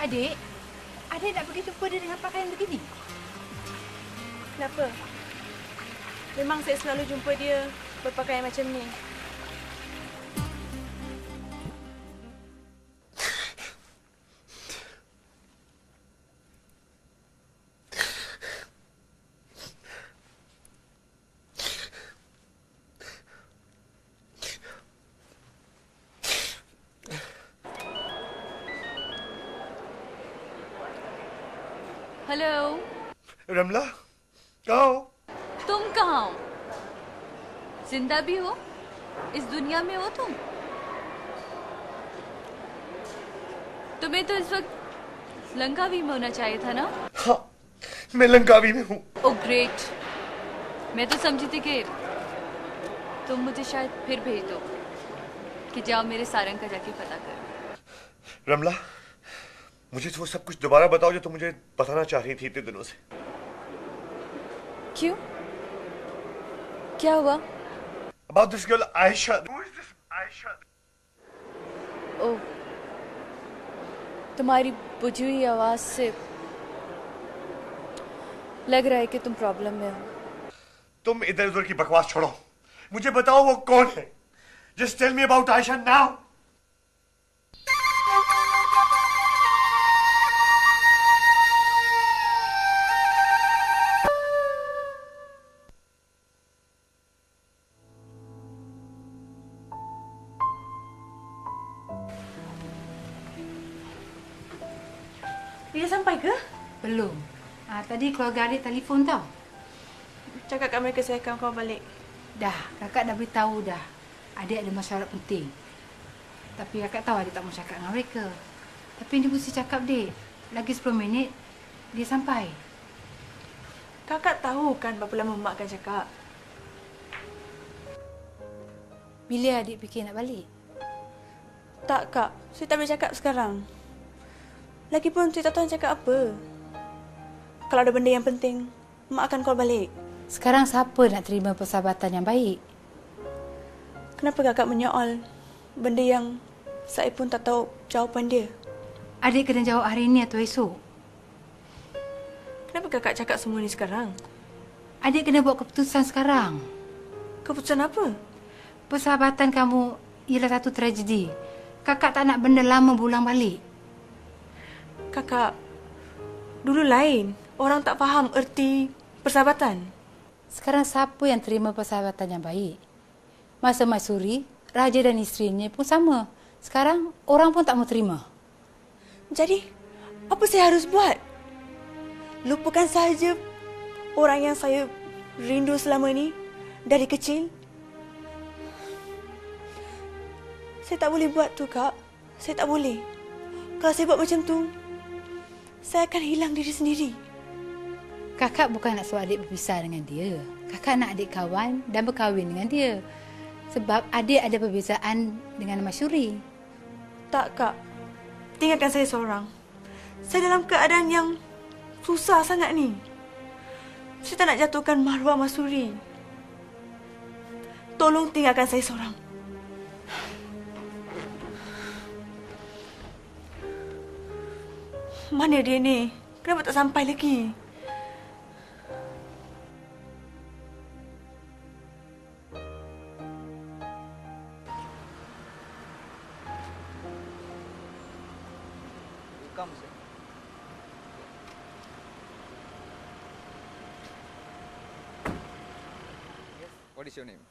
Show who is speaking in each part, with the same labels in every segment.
Speaker 1: Adik, adik nak pergi jumpa dia dengan pakaian begini?
Speaker 2: Kenapa? Memang saya selalu jumpa dia berpakaian macam ni.
Speaker 1: Hello
Speaker 3: Ramla, कहाँ हो?
Speaker 1: तुम कहाँ हो? जिंदा भी हो? इस दुनिया में हो तुम? तुम्हें तो इस वक्त लंकावी में होना चाहिए था ना?
Speaker 3: हाँ, मैं लंकावी में हूँ।
Speaker 1: Oh great. मैं तो समझी थी कि तुम मुझे शायद फिर भेज दो कि जाओ मेरे सारंग का जाके पता कर।
Speaker 3: रमला, मुझे तो वो सब कुछ दोबारा बताओ जो तुम मुझे बताना चाह रही थी इतने दिनों से।
Speaker 2: क्यों? क्या हुआ?
Speaker 3: About this girl Aisha. Who is this Aisha?
Speaker 2: ओह, तुम्हारी बुझी हुई आवाज से लग रहा है कि तुम प्रॉब्लम में हो।
Speaker 3: तुम इधर उधर की बकवास छोड़ो, मुझे बताओ वो कौन है। Just tell me about Aisha now.
Speaker 2: Dia sampai ke?
Speaker 1: Belum. Tadi keluarga adik telefon tau.
Speaker 2: Cakap kat mereka saya akan kau balik.
Speaker 1: Dah, kakak dah beritahu dah. Adik ada masalah penting. Tapi kakak tahu adik tak mau cakap dengan mereka. Tapi dia mesti cakap, Dek. Lagi 10 minit, dia sampai.
Speaker 2: Kakak tahu kan berapa lama mak akan cakap.
Speaker 1: Bila adik fikir nak balik?
Speaker 2: Tak, Kak. Saya tak boleh cakap sekarang. Lagipun saya tak tahu nak cakap apa. Kalau ada benda yang penting, mak akan call balik.
Speaker 1: Sekarang siapa nak terima persahabatan yang baik?
Speaker 2: Kenapa kakak menyoal benda yang saya pun tak tahu jawapan dia?
Speaker 1: Adik kena jawab hari ini atau esok.
Speaker 2: Kenapa kakak cakap semua ni sekarang?
Speaker 1: Adik kena buat keputusan sekarang.
Speaker 2: Keputusan apa?
Speaker 1: Persahabatan kamu ialah satu tragedi. Kakak tak nak benda lama berulang balik.
Speaker 2: Kakak, dulu lain. Orang tak faham erti persahabatan.
Speaker 1: Sekarang siapa yang terima persahabatan yang baik? Masa Maisuri, raja dan isterinya pun sama. Sekarang orang pun tak mau terima.
Speaker 2: Jadi, apa saya harus buat? Lupakan sahaja orang yang saya rindu selama ni dari kecil? Saya tak boleh buat tu, Kak. Saya tak boleh. Kalau saya buat macam tu, saya akan hilang diri sendiri.
Speaker 1: Kakak bukan nak suruh adik berpisah dengan dia. Kakak nak adik kawan dan berkahwin dengan dia. Sebab adik ada perbezaan dengan Maisuri.
Speaker 2: Tak, Kak. Tinggalkan saya seorang. Saya dalam keadaan yang susah sangat ni. Saya tak nak jatuhkan maruah Maisuri. Tolong tinggalkan saya seorang. Mana dia ni? Kenapa tak sampai lagi?
Speaker 4: Come, sir. Yes. What is your name?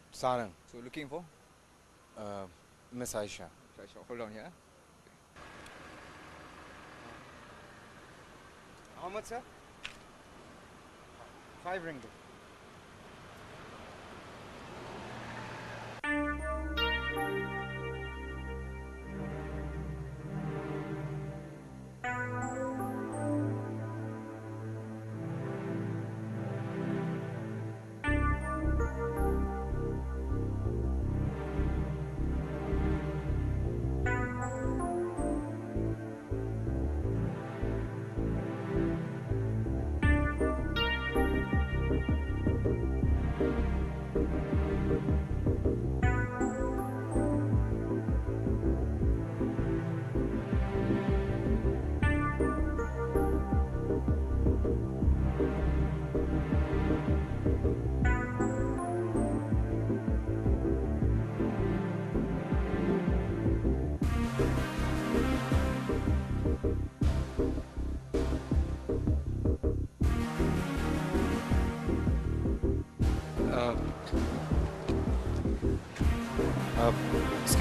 Speaker 5: Sarang,
Speaker 4: So looking for?
Speaker 5: Miss Aisha.
Speaker 4: Sure. Hold on here.
Speaker 5: How much, sir? 5 ringgit.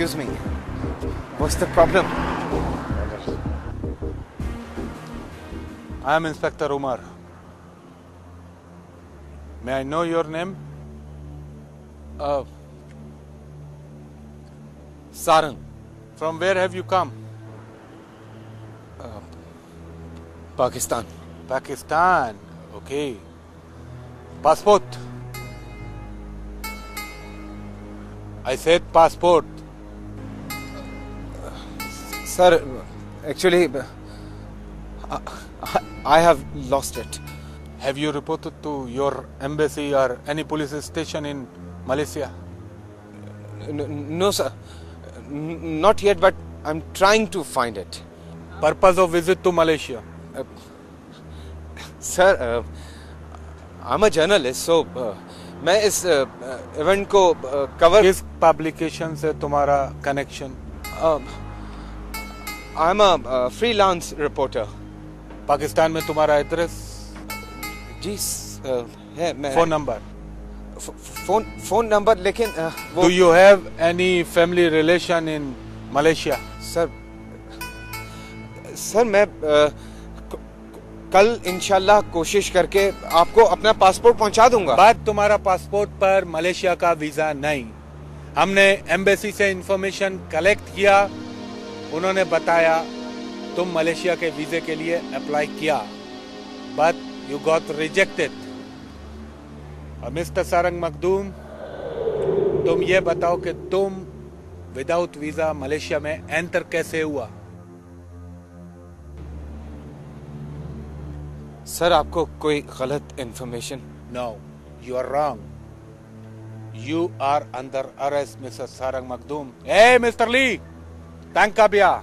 Speaker 5: Excuse me. What's the problem?
Speaker 6: I am Inspector Umar. May I know your name?
Speaker 5: Sarang.
Speaker 6: From where have you come?
Speaker 5: Pakistan.
Speaker 6: Pakistan. Okay. Passport. I said passport.
Speaker 5: Sir, actually, I have lost it.
Speaker 6: Have you reported to your embassy or any police station in Malaysia?
Speaker 5: No, sir. Not yet, but I'm trying to find it.
Speaker 6: Purpose of visit to Malaysia?
Speaker 5: Sir, I'm a journalist, so मैं इस event को cover
Speaker 6: किस publication से तुम्हारा connection?
Speaker 5: I am a freelance reporter.
Speaker 6: Pakistan में तुम्हारा address?
Speaker 5: जी है. मैं
Speaker 6: फोन नंबर?
Speaker 5: फोन नंबर, लेकिन वो.
Speaker 6: Do you have any family relation in Malaysia?
Speaker 5: Sir मैं कल इंशाल्लाह कोशिश करके आपको अपना पासपोर्ट पहुंचा दूंगा.
Speaker 6: बात तुम्हारा पासपोर्ट पर मलेशिया का वीजा नहीं. हमने एम्बेसी से इंफॉर्मेशन कलेक्ट किया, उन्होंने बताया तुम मलेशिया के वीजे के लिए अप्लाई किया, बट यू गॉट रिजेक्टेड. और मिस्टर सारंग मखदूम, तुम ये बताओ कि तुम विदाउट वीजा मलेशिया में एंटर कैसे हुआ?
Speaker 5: सर, आपको कोई गलत information?
Speaker 6: No, you are wrong. You are under arrest, Mr. Sarang Makdoum. Hey, Mr. Lee, tangkap ya.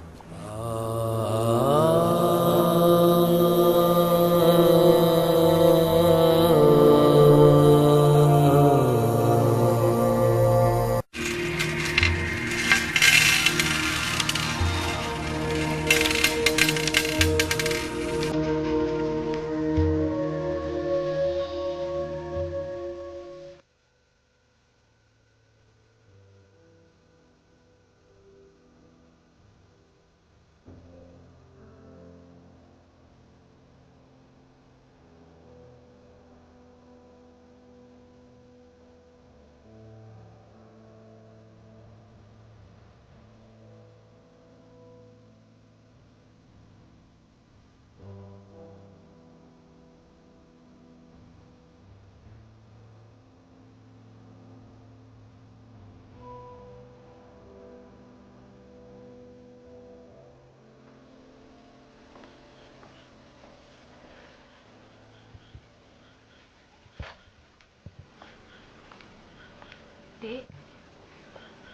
Speaker 1: Dek,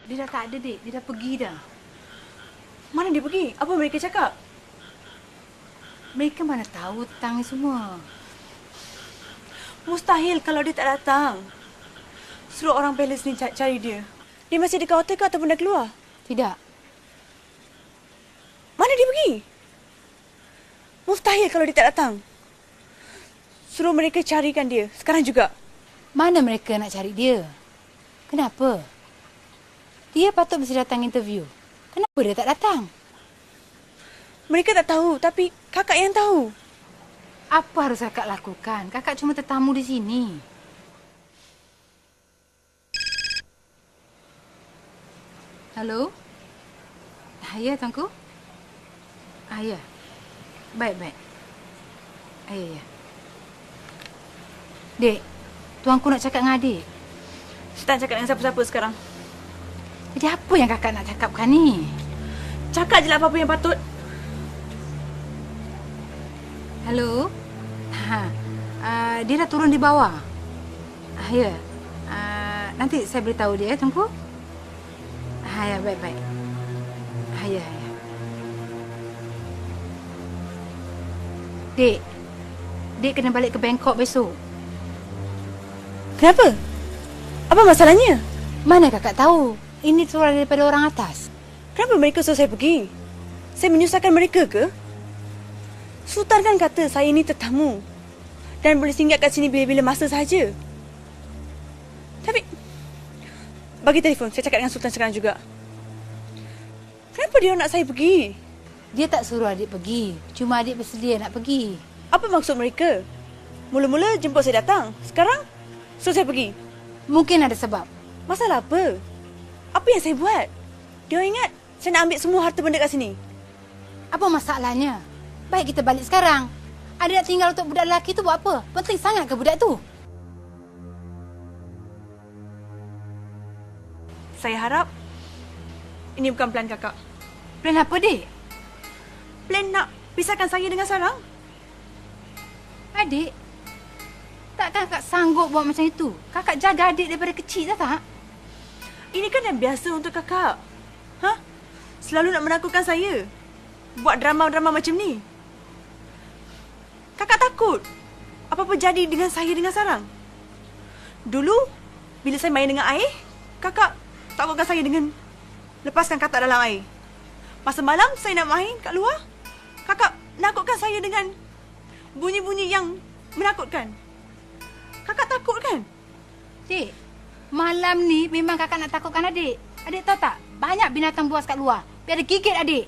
Speaker 1: dia dah tak ada, Dek. Dia dah pergi dah.
Speaker 2: Mana dia pergi? Apa mereka cakap?
Speaker 1: Mereka mana tahu tentang ni semua.
Speaker 2: Mustahil kalau dia tak datang. Suruh orang palace ni cari dia. Dia masih dekat hotel ke ataupun dah keluar?
Speaker 1: Tidak.
Speaker 2: Mana dia pergi? Mustahil kalau dia tak datang. Suruh mereka carikan dia. Sekarang juga.
Speaker 1: Mana mereka nak cari dia? Kenapa? Dia patut mesti datang interview. Kenapa dia tak datang?
Speaker 2: Mereka tak tahu, tapi kakak yang tahu.
Speaker 1: Apa harus kakak lakukan? Kakak cuma tetamu di sini. Halo? Ya, Tuanku? Ya. Baik. Ya. Dek, Tuanku nak cakap dengan adik.
Speaker 2: Saya tak cakap dengan siapa-siapa sekarang.
Speaker 1: Jadi apa yang kakak nak cakapkan ni?
Speaker 2: Cakap je lah apa-apa yang patut.
Speaker 1: Halo? Dia dah turun di bawah. Ya. Nanti saya beritahu dia, Tuanku. Ya, baik. Ya. Dek kena balik ke Bangkok besok.
Speaker 2: Kenapa? Apa masalahnya?
Speaker 1: Mana kakak tahu? Ini surat daripada orang atas.
Speaker 2: Kenapa mereka suruh saya pergi? Saya menyusahkan mereka ke? Sultan kan kata saya ini tetamu dan boleh singgah kat sini bila-bila masa sahaja. Tapi bagi telefon, saya cakap dengan Sultan sekarang juga. Kenapa dia nak saya pergi?
Speaker 1: Dia tak suruh adik pergi. Cuma adik bersedia nak pergi.
Speaker 2: Apa maksud mereka? Mula-mula jemput saya datang. Sekarang suruh saya pergi.
Speaker 1: Mungkin ada sebab.
Speaker 2: Masalah apa? Apa yang saya buat? Dia ingat saya nak ambil semua harta benda kat sini.
Speaker 1: Apa masalahnya? Baik kita balik sekarang. Adik nak tinggal untuk budak lelaki tu buat apa? Penting sangat ke budak tu?
Speaker 2: Saya harap ini bukan plan kakak.
Speaker 1: Plan apa, Dik?
Speaker 2: Plan nak pisahkan saya dengan Sarang?
Speaker 1: Adik, takkan kakak sanggup buat macam itu? Kakak jaga adik daripada kecil tak?
Speaker 2: Ini kan yang biasa untuk kakak. Hah? Selalu nak menakutkan saya. Buat drama-drama macam ni. Kakak takut apa-apa jadi dengan saya dengan Sarang? Dulu, bila saya main dengan air, kakak takutkan saya dengan lepaskan katak dalam air. Masa malam saya nak main kat luar, kakak nakutkan saya dengan bunyi-bunyi yang menakutkan. Kakak takut kan?
Speaker 1: Dik, malam ni memang kakak nak takutkan adik. Adik tahu tak? Banyak binatang buas kat luar. Biar dia gigit adik.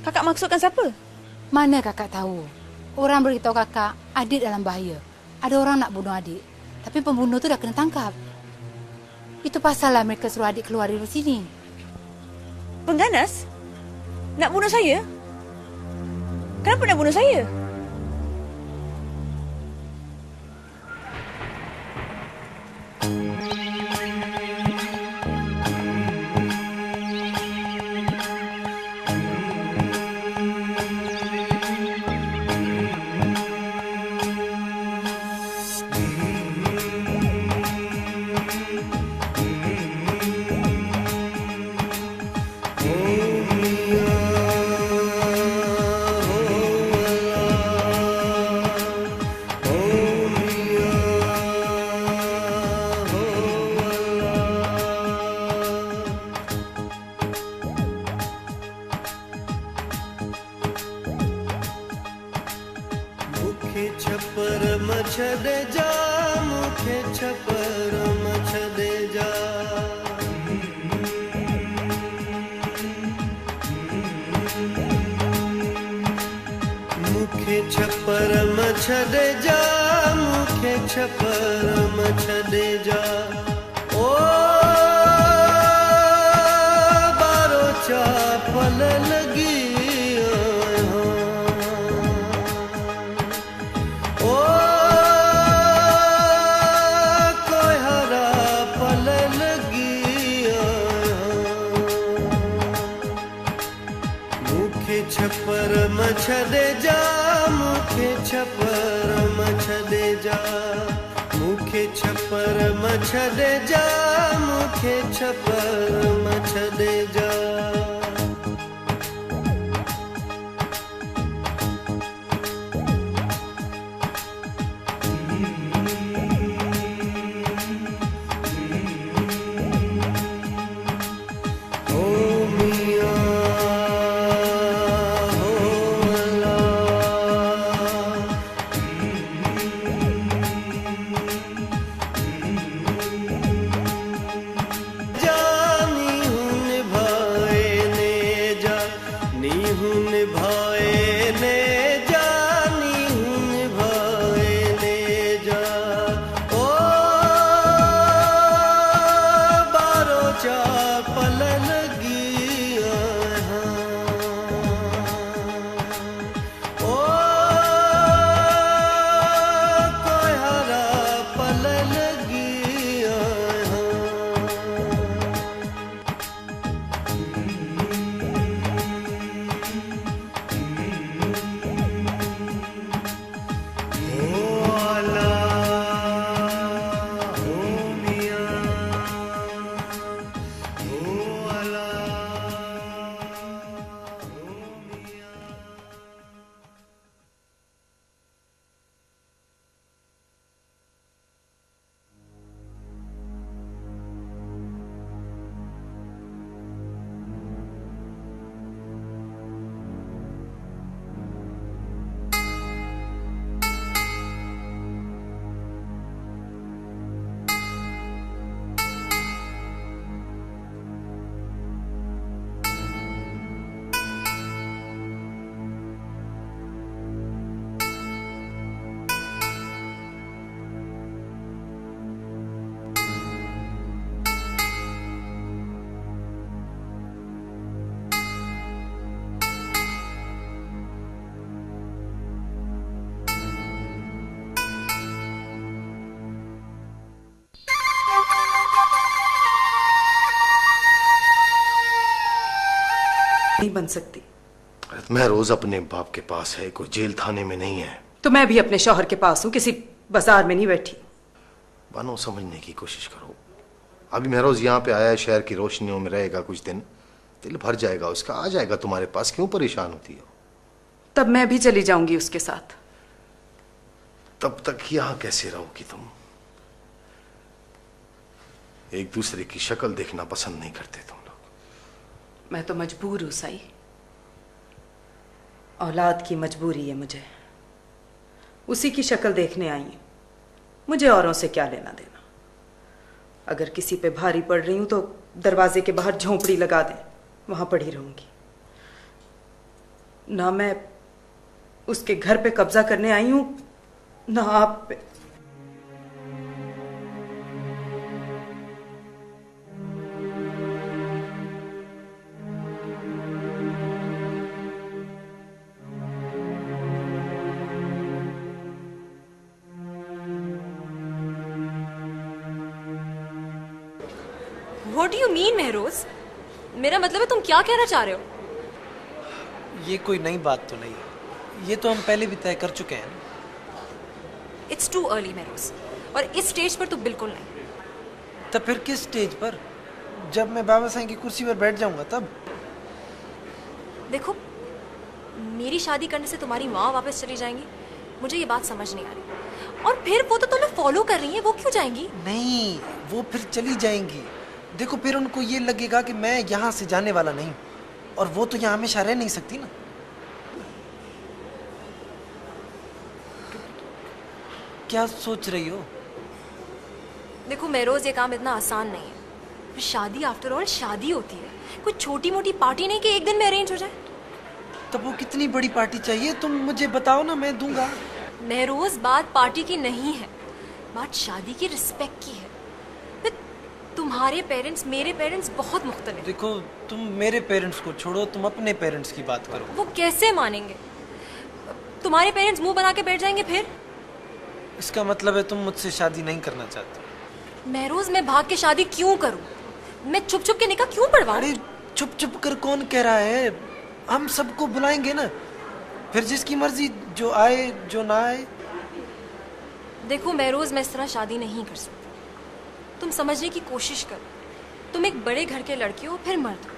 Speaker 2: Kakak maksudkan siapa?
Speaker 1: Mana kakak tahu? Orang beritahu kakak adik dalam bahaya. Ada orang nak bunuh adik. Tapi pembunuh tu dah kena tangkap. Itu pasallah mereka suruh adik keluar dari sini.
Speaker 2: Pengganas? Nak bunuh saya? Kenapa nak bunuh saya?
Speaker 7: नहीं बन सकती।
Speaker 3: मैं रोज अपने बाप के पास है, कोई jail थाने में नहीं है।
Speaker 7: तो मैं भी अपने शौहर के पास हूँ, किसी बाजार में नहीं बैठी।
Speaker 3: बनो समझने की कोशिश करो। अभी महरोज यहाँ पे आया है, शहर की रोशनियों में रहेगा कुछ दिन, दिल भर जाएगा उसका, आ जाएगा तुम्हारे पास। क्यों परेशान होती हो?
Speaker 7: तब मैं भी चली जाऊंगी उसके साथ।
Speaker 3: तब तक यहाँ कैसे रहोगी तुम? एक दूसरे की शक्ल देखना पसंद नहीं करते तुम लोग।
Speaker 7: मैं तो मजबूर हूं साई, औलाद की मजबूरी है मुझे। उसी की शक्ल देखने आई हूं, मुझे औरों से क्या लेना देना। अगर किसी पे भारी पड़ रही हूं तो दरवाजे के बाहर झोंपड़ी लगा दें, वहां पड़ी रहूंगी। ना मैं उसके घर पे कब्जा करने आई हूं, ना आप पे।
Speaker 2: What do you mean, Mehroz? मेरा मतलब है तुम क्या कहना चाह रहे हो?
Speaker 8: ये कोई नई बात तो नहीं है, ये तो हम पहले भी तय कर चुके हैं।
Speaker 2: It's too early, महरोज, और इस स्टेज पर तो बिल्कुल नहीं।
Speaker 8: तब फिर किस स्टेज पर? जब मैं बाबा साईं की कुर्सी पर बैठ जाऊंगा तब।
Speaker 2: देखो, मेरी शादी करने से तुम्हारी माँ वापस चली जाएंगी, मुझे ये बात समझ नहीं आ रही। और फिर वो तो तुम्हें फॉलो कर रही है, वो क्यों जाएंगी?
Speaker 8: नहीं, वो फिर चली जाएंगी। देखो, फिर उनको ये लगेगा कि मैं यहाँ से जाने वाला नहीं, और वो तो यहाँ हमेशा रह नहीं सकती ना। क्या सोच रही हो?
Speaker 2: देखो महरोज, ये काम इतना आसान नहीं है। शादी आफ्टर ऑल शादी होती है, कोई छोटी मोटी पार्टी नहीं कि एक दिन में अरेंज हो जाए।
Speaker 8: तब वो कितनी बड़ी पार्टी चाहिए, तुम मुझे बताओ ना, मैं दूंगा।
Speaker 2: महरोज, बात पार्टी की नहीं है, बात शादी की रिस्पेक्ट की है। तुम्हारे पेरेंट्स मेरे पेरेंट्स बहुत मुख्तलिफ।
Speaker 8: देखो, तुम मेरे पेरेंट्स को छोड़ो, तुम अपने पेरेंट्स की बात करो।
Speaker 2: वो कैसे मानेंगे? तुम्हारे पेरेंट्स मुंह बना के बैठ जाएंगे फिर?
Speaker 8: इसका मतलब है तुम मुझसे शादी नहीं करना चाहती?
Speaker 2: महरोज, मैं भाग के शादी क्यों करूं? मैं छुप छुप के निकाह क्यों पढ़वाऊं?
Speaker 8: अरे छुप छुप कर कौन कह रहा है? हम सबको बुलाएंगे ना, फिर जिसकी मर्जी, जो आए जो ना आए।
Speaker 2: देखो महरोज, मैं इस तरह शादी नहीं कर सकती। तुम समझने की कोशिश करो। तुम एक बड़े घर के लड़की हो, फिर मर्द हो,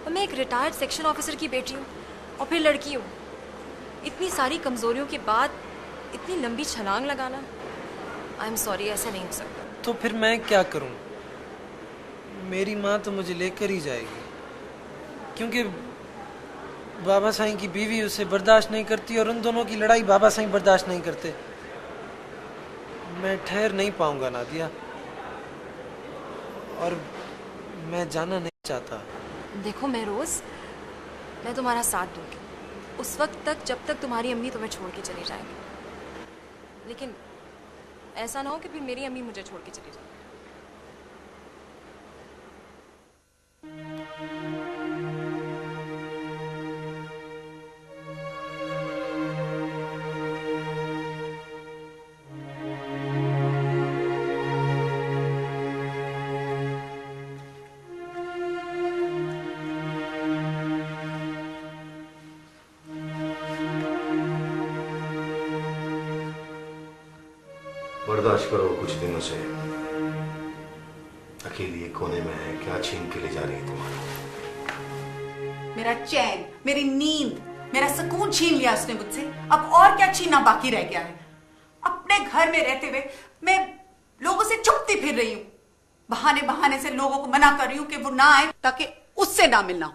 Speaker 2: और मैं एक रिटायर्ड सेक्शन ऑफिसर की बेटी हूँ, और फिर लड़की हूँ। इतनी सारी कमजोरियों के बाद इतनी लंबी छलांग लगाना, आई एम सॉरी, ऐसा नहीं हो सकता।
Speaker 8: तो फिर मैं क्या करूं? मेरी माँ तो मुझे लेकर ही जाएगी, क्योंकि बाबा साईं की बीवी उसे बर्दाश्त नहीं करती, और उन दोनों की लड़ाई बाबा साईं बर्दाश्त नहीं करते। मैं ठहर नहीं पाऊंगा नादिया, और मैं जाना नहीं चाहता।
Speaker 2: देखो महरोज, मैं तुम्हारा साथ दूंगी उस वक्त तक जब तक तुम्हारी अम्मी तुम्हें छोड़ के चली जाएंगी, लेकिन ऐसा ना हो कि फिर मेरी अम्मी मुझे छोड़ के चली जाए।
Speaker 3: बर्दाश्त करो, कुछ दिनों से अकेली एक कोने में है। क्या छीन के ले जा रही है तुम्हारा?
Speaker 9: मेरा चैन, मेरी नींद, मेरा सुकून छीन लिया उसने मुझसे। अब और क्या छीनना बाकी रह गया है? अपने घर में रहते हुए मैं लोगों से चुपती फिर रही हूं, बहाने बहाने से लोगों को मना कर रही हूं कि वो ना आए ताकि उससे ना मिलना हो।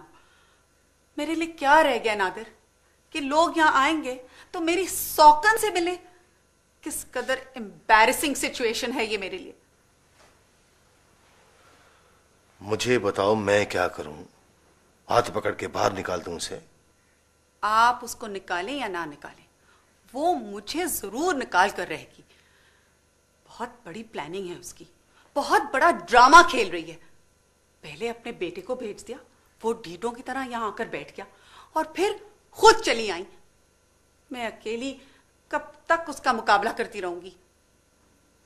Speaker 9: मेरे लिए क्या रह गया नादिर कि लोग यहां आएंगे तो मेरी सौकन से मिले? किस कदर एम्बैरेसिंग सिचुएशन है ये मेरे लिए।
Speaker 3: मुझे बताओ, मैं क्या करूं? हाथ पकड़ के बाहर निकाल दूं उसे?
Speaker 9: आप उसको निकालें या ना निकालें, वो मुझे जरूर निकाल कर रहेगी। बहुत बड़ी प्लानिंग है उसकी, बहुत बड़ा ड्रामा खेल रही है। पहले अपने बेटे को भेज दिया, वो ढीठों की तरह यहां आकर बैठ गया, और फिर खुद चली आई। मैं अकेली कब तक उसका मुकाबला करती रहूंगी?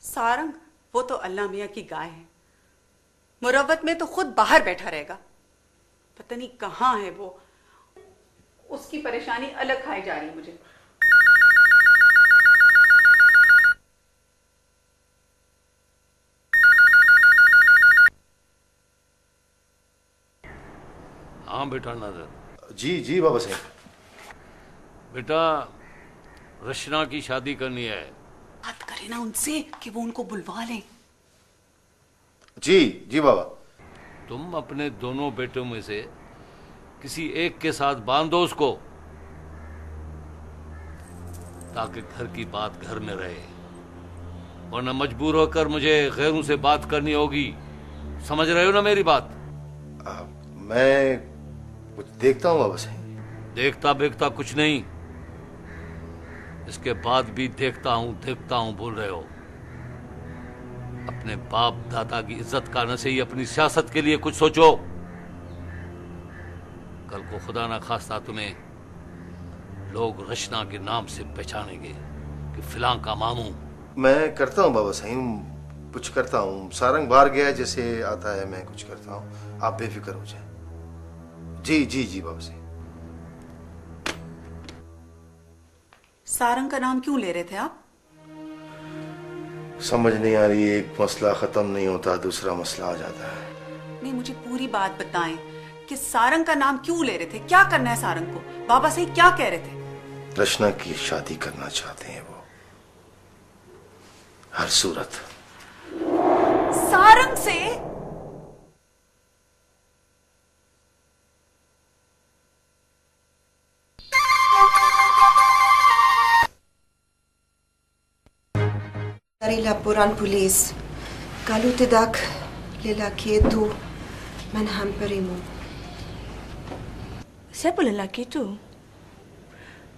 Speaker 9: सारंग, वो तो अल्लाह मियां की गाय है, मुरव्वत में तो खुद बाहर बैठा रहेगा। पता नहीं कहां है वो, उसकी परेशानी अलग खाई जा रही है मुझे।
Speaker 10: हाँ बेटा नादर।
Speaker 3: जी जी बाबा साहब।
Speaker 10: बेटा रचना की शादी करनी है।
Speaker 9: बात करे ना उनसे कि वो उनको बुलवा लें।
Speaker 3: जी जी बाबा।
Speaker 10: तुम अपने दोनों बेटों में से किसी एक के साथ बांध दो उसको, ताकि घर की बात घर में रहे, वरना मजबूर होकर मुझे गैरों से बात करनी होगी। समझ रहे हो ना मेरी बात?
Speaker 3: मैं कुछ देखता हूँ बाबा साहब।
Speaker 10: देखता बेखता कुछ नहीं, इसके बाद भी देखता हूं बोल रहे हो। अपने बाप दादा की इज्जत का न से ही अपनी सियासत के लिए कुछ सोचो। कल को खुदा ना खास्ता तुम्हें लोग रचना के नाम से पहचानेंगे कि फिलां का मामू।
Speaker 3: मैं करता हूँ बाबा साहब, कुछ करता हूँ। सारंग बाहर गया जैसे आता है, मैं कुछ करता हूँ, आप बेफिक्र हो जाए। जी जी जी बाबा साहब।
Speaker 9: सारंग का नाम क्यों ले रहे थे आप?
Speaker 3: समझ नहीं आ रही, एक मसला खत्म नहीं होता दूसरा मसला आ जाता है।
Speaker 9: नहीं, मुझे पूरी बात बताएं कि सारंग का नाम क्यों ले रहे थे? क्या करना है सारंग को? बाबा साहब क्या कह रहे थे?
Speaker 3: रचना की शादी करना चाहते हैं वो, हर सूरत।
Speaker 9: सारंग से?
Speaker 11: Dari laporan polis, kalau tidak lelaki itu menghampirimu.
Speaker 2: Siapa lelaki itu?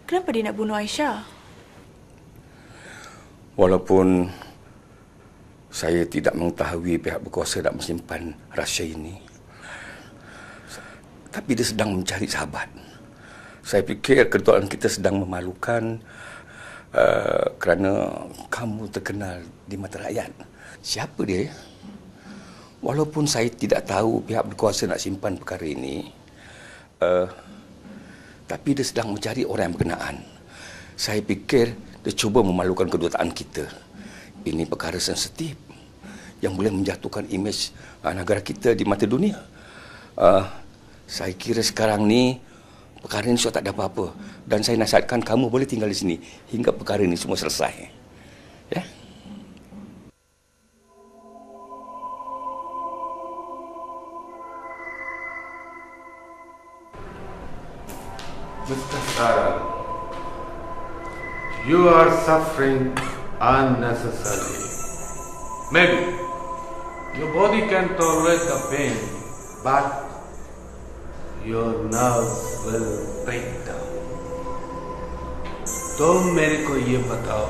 Speaker 2: Kenapa dia nak bunuh Aisyah?
Speaker 12: Walaupun saya tidak mengetahui pihak berkuasa nak menyimpan rahsia ini, tapi dia sedang mencari sahabat. Saya fikir kedudukan kita sedang memalukan kerana kamu terkenal di mata rakyat. Siapa dia? Walaupun saya tidak tahu pihak berkuasa nak simpan perkara ini, tapi dia sedang mencari orang yang berkenaan. Saya fikir dia cuba memalukan kedutaan kita. Ini perkara sensitif yang boleh menjatuhkan imej negara kita di mata dunia. Saya kira sekarang ni perkara ini sudah tak ada apa-apa, dan saya nasihatkan kamu boleh tinggal di sini hingga perkara ini semua selesai. Ya?
Speaker 6: Mr. Sarang, you are suffering unnecessarily. Maybe your body can tolerate the pain, but your nerves will break down. तुम मेरे को ये बताओ,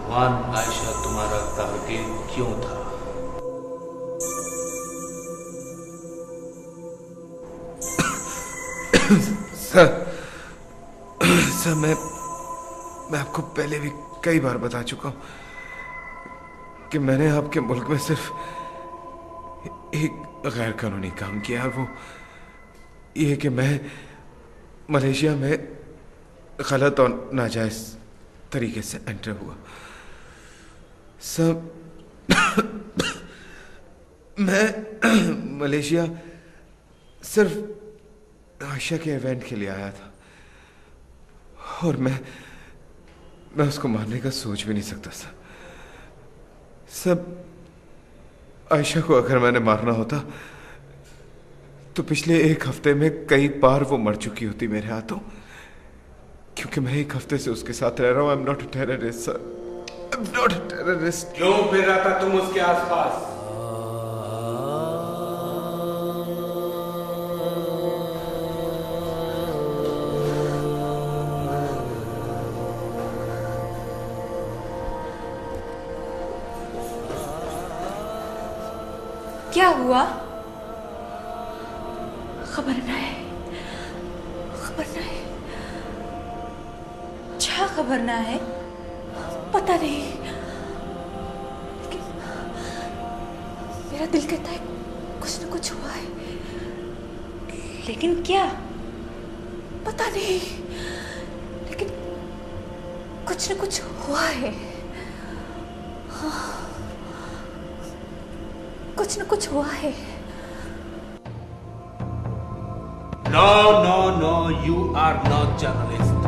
Speaker 6: one Ayesha तुम्हारा target क्यों था?
Speaker 5: Sir मैं आपको पहले भी कई बार बता चुका हूं कि मैंने आपके मुल्क में सिर्फ एक गैर कानूनी काम किया, और वो ये कि मैं मलेशिया में गलत और नाजायज तरीके से एंटर हुआ। सब मैं मलेशिया सिर्फ आयशा के इवेंट के लिए आया था, और मैं उसको मारने का सोच भी नहीं सकता था। सब आयशा को अगर मैंने मारना होता तो पिछले एक हफ्ते में कई बार वो मर चुकी होती मेरे हाथों, क्योंकि मैं एक हफ्ते से उसके साथ रह रहा हूं। I am not a terrorist sir, I am not a terrorist.
Speaker 6: क्यों फिर रहा था तुम उसके आसपास?
Speaker 2: क्या हुआ? खबर नहीं, खबर नहीं। क्या खबर ना है? पता नहीं, लेकिन मेरा दिल कहता है कुछ न कुछ हुआ है, लेकिन क्या? पता नहीं, लेकिन कुछ न कुछ हुआ है। कुछ न कुछ हुआ है।
Speaker 6: No no no, you are not journalist.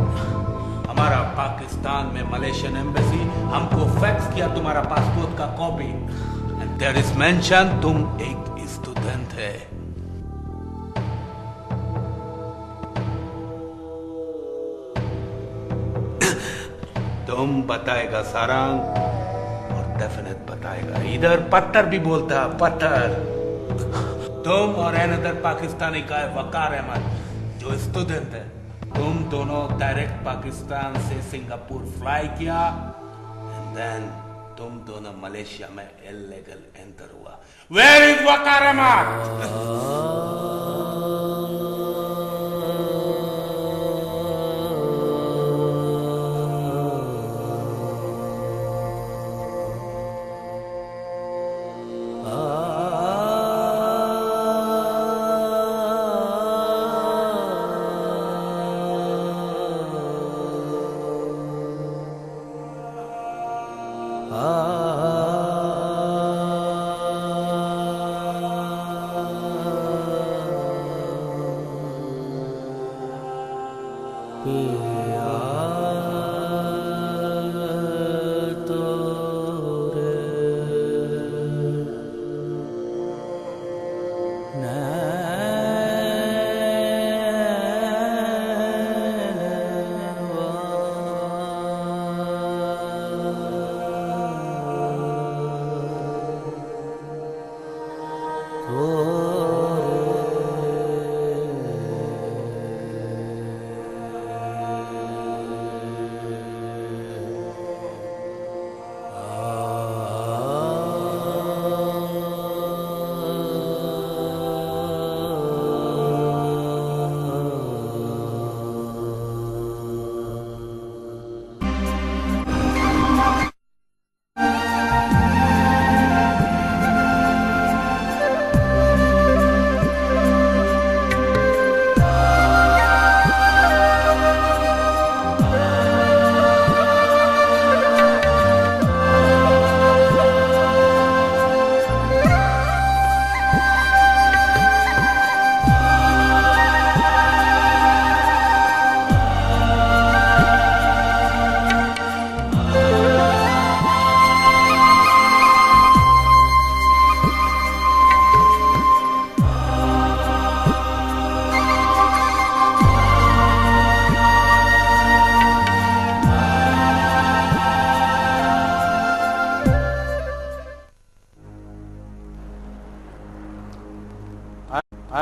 Speaker 6: हमारा पाकिस्तान में मलेशियन एम्बेसी हमको फैक्स किया तुम्हारा पासपोर्ट का copy, and there is mention तुम एक स्टूडेंट है। तुम बताएगा सारंग, और डेफिनेट बताएगा। इधर पत्थर भी बोलता, पत्थर। तुम और अनदर पाकिस्तानी का है वकार अहमद, जो स्टूडेंट है, तुम दोनों डायरेक्ट पाकिस्तान से सिंगापुर फ्लाई किया, एंड देन तुम दोनों मलेशिया में इलीगल एंटर हुआ। Where is Waqar Ahmed?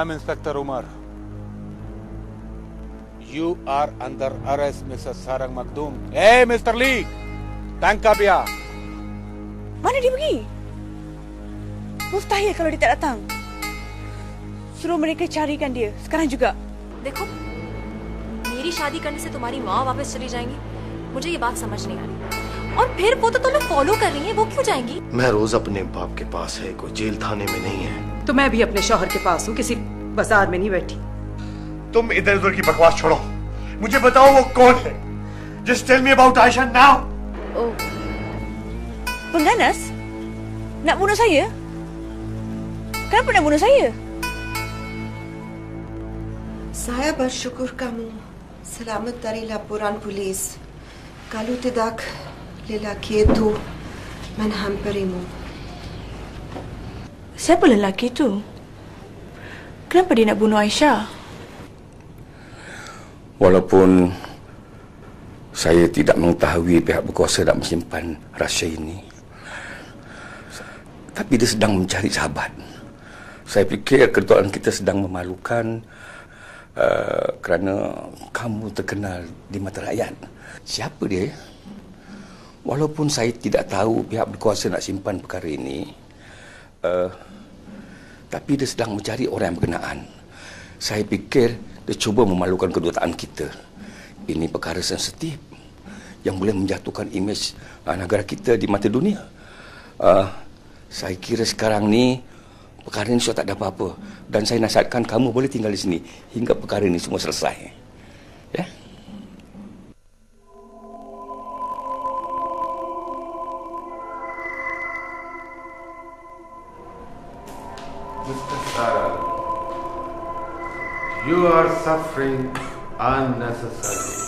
Speaker 6: I am Inspector Umar. You are under arrest, Mr. Sarang Makdum. Hey, Mr. Lee! Tangkap dia.
Speaker 2: Mana dia pergi? Mustahil kalau dia tak datang. Suruh mereka carikan dia sekarang juga.
Speaker 13: देखो, मेरी शादी करने से तुम्हारी माँ वापस चली जाएंगी, मुझे ये बात समझ नहीं आ रही। और फिर वो तो तुम्हें फॉलो कर रही है, वो क्यों जाएंगी?
Speaker 3: मैं रोज अपने बाप के पास है, कोई जेल थाने में नहीं है।
Speaker 7: तो मैं भी अपने शौहर के पास हूँ, किसी बाजार में नहीं बैठी।
Speaker 3: तुम इधर उधर की बकवास छोड़ो, मुझे बताओ वो कौन है। Just tell me about Aisha now.
Speaker 2: Oh, pengganas? Nak bunuh saya? Kenapa nak bunuh saya?
Speaker 11: Saya bersyukur kamu selamat dari laporan polis. Kalau tidak, lelaki itu menghampirimu.
Speaker 2: Siapa lelaki itu? Kenapa dia nak bunuh Aisyah?
Speaker 12: Walaupun saya tidak mengetahui pihak berkuasa nak menyimpan rahsia ini, tapi dia sedang mencari sahabat. Saya fikir kedudukan kita sedang memalukan kerana kamu terkenal di mata rakyat. Siapa dia? Walaupun saya tidak tahu pihak berkuasa nak simpan perkara ini, tapi dia sedang mencari orang yang berkenaan. Saya fikir dia cuba memalukan kedutaan kita. Ini perkara sensitif yang boleh menjatuhkan imej negara kita di mata dunia. Saya kira sekarang ni perkara ini sudah tak ada apa-apa, dan saya nasihatkan kamu boleh tinggal di sini hingga perkara ini semua selesai. Ya.
Speaker 5: Mr. Sarang, you are suffering unnecessarily.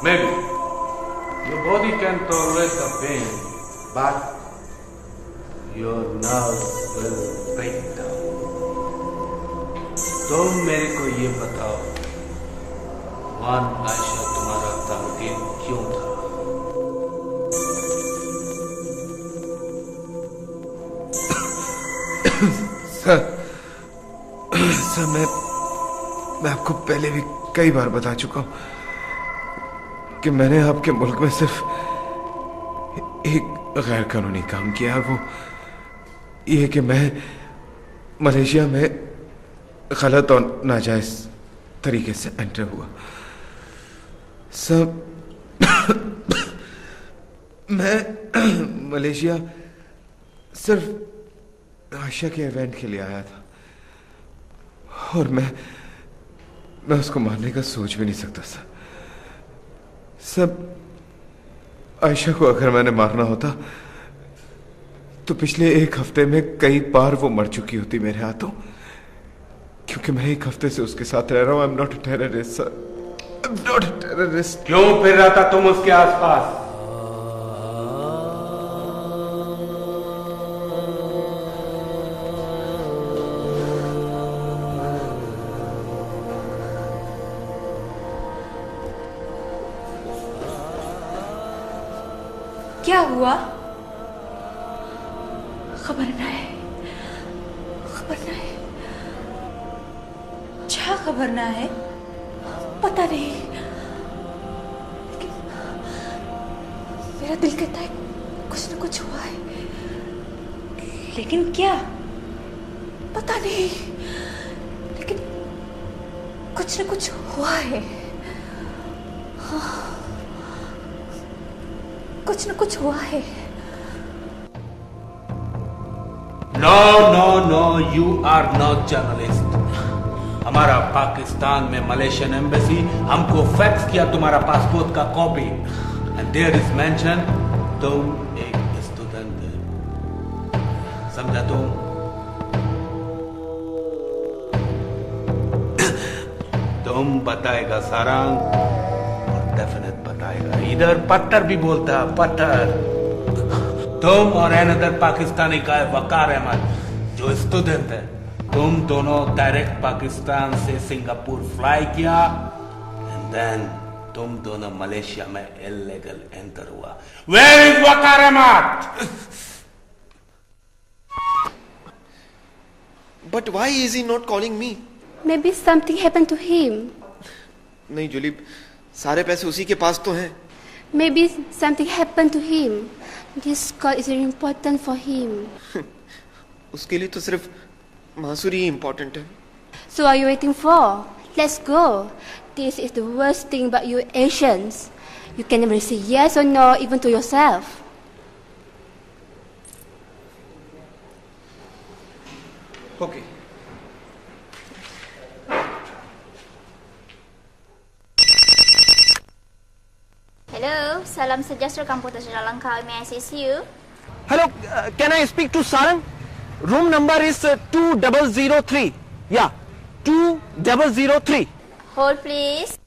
Speaker 5: Maybe your body can tolerate the pain, but your nerves will break down. तुम मेरे को ये बताओ, one Ayesha तुम्हारा तमकीन क्यों था? Sir मैं आपको पहले भी कई बार बता चुका हूं कि मैंने आपके मुल्क में सिर्फ एक गैर कानूनी काम किया, और वो ये कि मैं मलेशिया में गलत और नाजायज तरीके से एंटर हुआ। सब मैं मलेशिया सिर्फ आयशा के इवेंट के लिए आया था, और मैं उसको मारने का सोच भी नहीं सकता सर। सब आयशा को अगर मैंने मारना होता तो पिछले एक हफ्ते में कई बार वो मर चुकी होती मेरे हाथों, क्योंकि मैं एक हफ्ते से उसके साथ रह रहा हूं। I am not a terrorist sir, I am not a terrorist.
Speaker 6: क्यों फिर रहा था तुम उसके आसपास?
Speaker 2: क्या हुआ? खबर नहीं, खबर नहीं, क्या खबर ना है? पता नहीं, लेकिन मेरा दिल कहता है कुछ न कुछ हुआ है, लेकिन क्या पता नहीं, लेकिन कुछ न कुछ हुआ है। हाँ, कुछ न कुछ हुआ है।
Speaker 6: No, you are not journalist. हमारा पाकिस्तान में मलेशियन एम्बेसी हमको फैक्स किया तुम्हारा पासपोर्ट का copy, and there is mention तुम एक स्टूडेंट है, समझा तुम? तुम बताएगा सारंग, और डेफिनेट बताएगा। इधर पत्थर भी बोलता, पत्थर। तुम और अनदर पाकिस्तानी का वकार अहमद जो स्टूडेंट है, तुम दोनों डायरेक्ट पाकिस्तान से सिंगापुर फ्लाई किया, एंड देन तुम दोनों मलेशिया में इलीगल एंटर हुआ। Where is Waqar Ahmed?
Speaker 14: But why is he not calling me?
Speaker 15: Maybe something happened to him.
Speaker 14: नहीं जूली, सारे पैसे उसी के पास तो हैं।
Speaker 15: Maybe something happened to him. This call is very important for him.
Speaker 14: उसके लिए तो सिर्फ मासूरी ही इम्पोर्टेंट है।
Speaker 15: So are you waiting for? Let's go. This is the worst thing about you Asians. You can never say yes or no even to yourself.
Speaker 14: Okay.
Speaker 16: Hello, salam sejahtera Kampung Sri Lanka. May I assist you?
Speaker 8: Hello, can I speak to Sarang? Room number is 2003. Yeah, 2003.
Speaker 16: Hold please.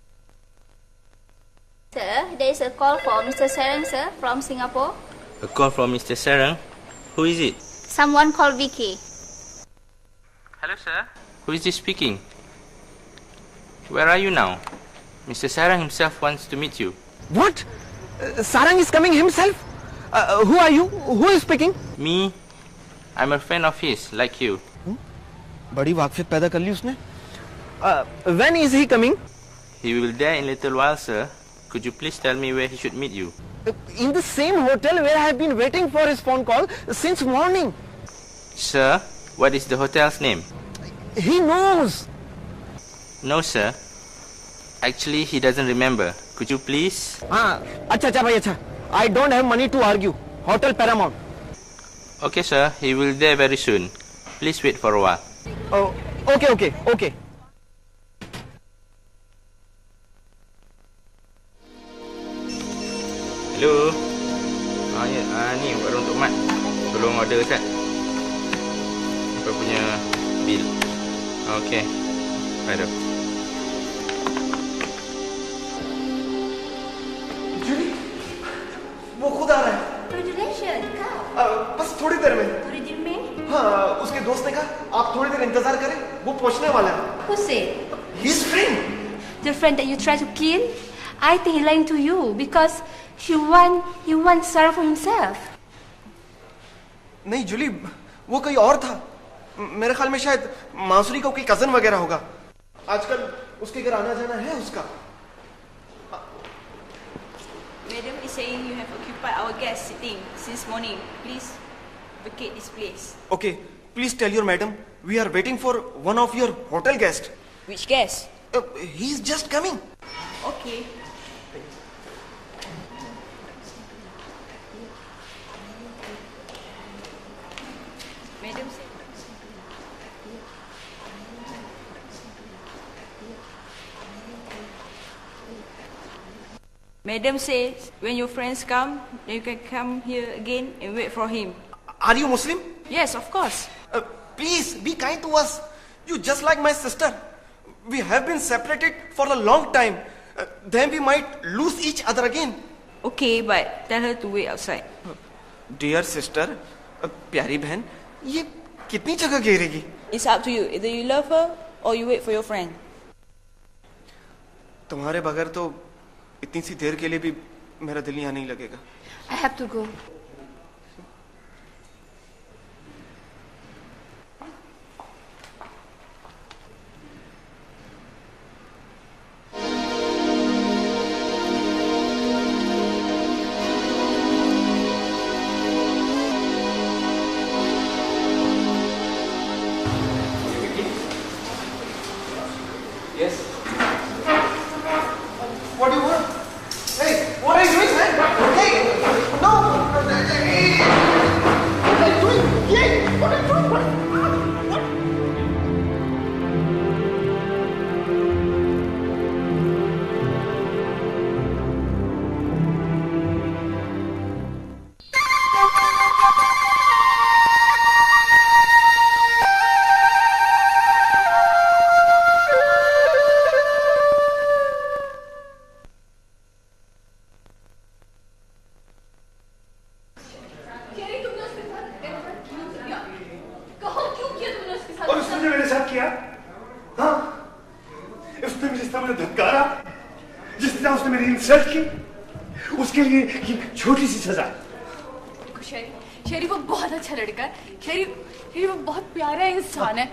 Speaker 16: Sir, there is a call for Mr. Sarang, sir, from Singapore.
Speaker 17: A call from Mr. Sarang? Who is it?
Speaker 16: Someone called Vicky.
Speaker 17: Hello, sir. Who is this speaking? Where are you now? Mr. Sarang himself wants to meet you.
Speaker 8: What? Sarang is coming himself? Who are you? Who is speaking?
Speaker 17: Me? I'm a friend of his, like you.
Speaker 8: बड़ी वाकफियत पैदा कर ली उसने। When is he coming?
Speaker 17: He will be there in a little while, sir. Could you please tell me where he should meet you?
Speaker 8: In the same hotel where I have been waiting for his phone call since morning.
Speaker 17: Sir, what is the hotel's name?
Speaker 8: He knows.
Speaker 17: No, sir. Actually, he doesn't remember. Could you please?
Speaker 8: अच्छा भाई अच्छा. I don't have money to argue. Hotel Paramount.
Speaker 17: Okay, sir. He will be there very soon. Please wait for a while.
Speaker 8: Oh, okay.
Speaker 17: Hello. Ni warung Tok Mat. Tolong order Ustaz. Apa punya bil. Okey. Baik.
Speaker 14: Jully, वो खुद आ रहा है।
Speaker 15: Congratulations, कब?
Speaker 14: बस थोड़ी देर में।
Speaker 15: थोड़ी देर में?
Speaker 14: हाँ, उसके दोस्त ने कहा आप थोड़ी देर इंतजार करें, वो पहुंचने वाला है।
Speaker 15: Who said?
Speaker 14: His friend.
Speaker 15: The friend that you tried to kill? I think he lying to you because he want Sarah for himself.
Speaker 14: नहीं जूली, वो कोई और था। मेरे ख्याल में शायद मासूरी का कोई कजन वगैरह होगा। आजकल उसके घर आना जाना है उसका।
Speaker 2: Madam is saying you have occupied our guest sitting since morning. Please vacate this place.
Speaker 14: Okay, please tell your madam we are waiting for one of your hotel guests.
Speaker 2: Which guest?
Speaker 14: He's just coming.
Speaker 2: Okay. Madam said. Madam says when your friends come, then you can come here again and wait for him.
Speaker 14: Are you Muslim?
Speaker 2: Yes, of course.
Speaker 14: Please be kind to us. You just like my sister. We have been separated for a long time. Then we might lose each other again.
Speaker 2: Okay, but tell her to wait outside.
Speaker 14: Dear sister, प्यारी बहन, ये कितनी जगह घेरेगी?
Speaker 2: It's up to you. Either you love her or you wait for your friend.
Speaker 14: तुम्हारे बगैर तो इतनी सी देर के लिए भी मेरा दिल यहाँ नहीं लगेगा।
Speaker 15: I have to go.
Speaker 14: Yes. What do you want? Hey, what are you doing, man? Hey, no. Hey, what are you doing? Hey, what are you doing? What?
Speaker 18: और उसने जो मेरे साथ किया, हाँ, उसने जिस तरह मुझे धक्कारा, जिस तरह उसने मेरी इंसल्ट की, उसके लिए ये छोटी सी सजा।
Speaker 19: शेरी वो बहुत अच्छा लड़का है। शेरी वो बहुत प्यारा इंसान है।